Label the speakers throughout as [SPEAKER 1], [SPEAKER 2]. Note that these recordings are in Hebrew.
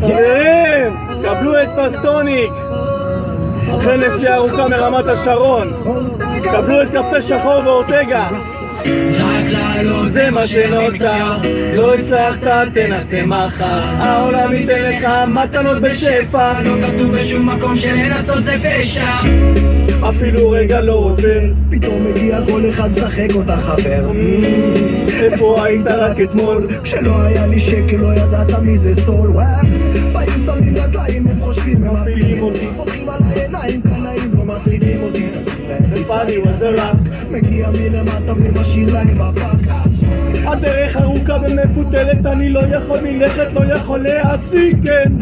[SPEAKER 1] חברים, קבלו את פסטוניק אחרי נסיעה ארוכה מרמת השרון. קבלו את קפה שחור ואורטגה.
[SPEAKER 2] רק לעלות זה מה שנותר, לא הצלחת תנסה מחר, העולם ייתן לך מתנות בשפע, לא כתוב בשום מקום שלנסות זה פשע.
[SPEAKER 1] אפילו רגע לא עובר,
[SPEAKER 3] פתאום מגיע כל אחד שחק אותה חבר.
[SPEAKER 1] איפה היית רק אתמול?
[SPEAKER 3] כשלא היה לי שקל לא ידעת מי זה סול. באים שמים רגליים, הם חושבים הם מפילים אותי, פותחים על העיניים, קנאים לא מטרידים אותי.
[SPEAKER 1] בפני וזרק
[SPEAKER 3] מגיע מלמטה ומשאיר להם אבק.
[SPEAKER 1] הדרך ארוכה ומפותלת, אני לא יכול מלכת, לא יכול להציג, כן.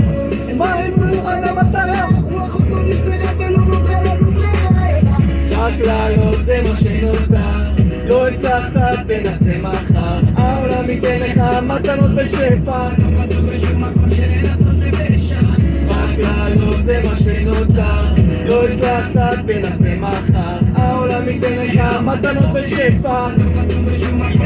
[SPEAKER 3] מה הם מוכן למטרה? רוח עוד לא נשברה ולא נותרה לנו ברירה.
[SPEAKER 2] רק לעלות זה מה שנותר, לא הצלחת תנסה מחר, העולם ייתן לך מתנות בשפע, לא כתוב בשום מקום שלנסות זה פשע. רק לעלות זה מה שנותר, לא הצלחת תנסה מחר, העולם ייתן לך מתנות בשפע, לא כתוב בשום מקום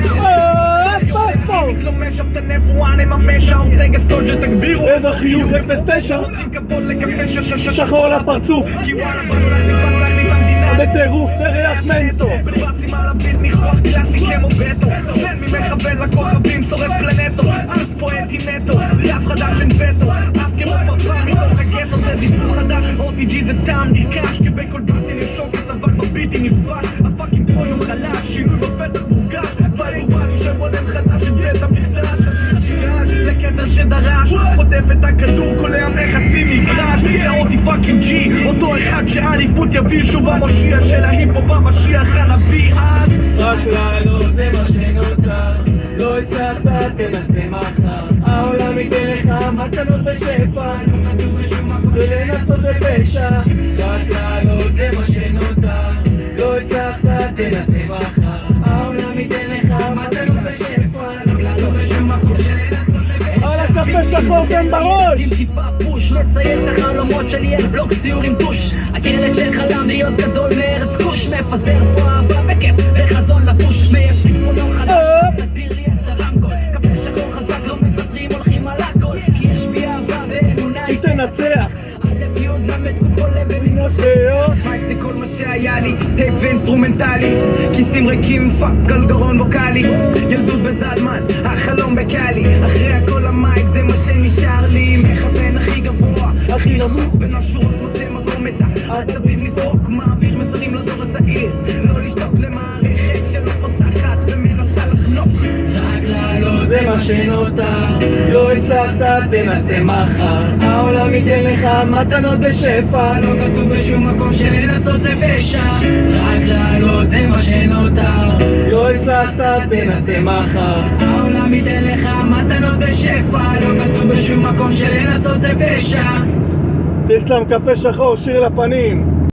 [SPEAKER 4] לא משאב את הנבואה, נממש האורטגה סולג'ר תגבירו
[SPEAKER 1] איזה חיוך 09
[SPEAKER 4] כבוד לקפה
[SPEAKER 1] שחור על הפרצוף
[SPEAKER 4] כי וואלה באנו להכניס המדינה
[SPEAKER 1] בטירוף וריח מנטו.
[SPEAKER 4] בלבסים על הביט ניחוח קלאסי כמו בטו, נותן ממכוון לכוכבים שורף פלנטו, אף פואנטי נטו, ליאף חדש אין וטו, אף כמו פרפר מתוך הגטו, זה דיבור חדש, OTG זה טעם נרכש, כבכל באטן יש שוקת אבל בביטי נפרש, הפאקינג פוליום חלש, שינוי בפתח מורגש, ואירובני שבולם חדש את המקדש, לקטע שדרש, חוטף את הכדור, קולע מחצי מגרש, זה אותי פאקינג ג'י, אותו אחד שהאליפות יביא שוב המושיע של ההיפו במשיח הנביא אז.
[SPEAKER 2] רק לעלות זה מה שנותר, לא הצלחת תנסה מחר, העולם ייתן לך מתנות בשפע, לא כתוב בשום מקום ולנסות זה פשע. רק לעלות זה מה שנותר, לא הצלחת תנסה מחר, העולם ייתן לך מתנות בשפע, לא כתוב בשום מקום שלנסות זה פשע.
[SPEAKER 1] על הקפה שחור כאן בראש.
[SPEAKER 5] עם טיפה פוש, מצייר את החלומות שלי על בלוק ציור עם טוש. הילד שחלם להיות גדול מארץ כוש, מפזר פה אהבה בכיף וחזון לבוש, מייצג פה דור חדש, תגביר לי את הרמקול, קפה שחור חזק לא מוותרים, הולכים על הכל, כי יש בי אהבה ואמונה
[SPEAKER 1] היא תנצח.
[SPEAKER 5] הלב יוד למד כל לב ומינות
[SPEAKER 4] מייק זה כל מה שהיה לי, טייפ ואינסטרומנטלי, כיסים ריקים, פאק על גרון ווקלי, ילדות בזלמן, החלום בקלי, אחרי הכל המייק זה מה שנשאר לי, מכוון הכי גבוה, הכי נמוך בין השורות מוצא מקום את העצבים לפרוק, מעביר מסרים לדור הצעיר, לא לשתוק למערכת שלא פוסחת ומנסה לחנוק.
[SPEAKER 2] רק לעלות זה מה שנותר, לא הצלחת תנסה מחר, העולם ייתן לך מתנות בשפע, לא כתוב בשום מקום שלנסות זה פשע. רק לעלות זה מה שנותר, לא הצלחת תנסה מחר, העולם ייתן לך מתנות בשפע, לא כתוב בשום מקום שלנסות זה פשע.
[SPEAKER 1] תסלם קפה שחור, שיר לפנים.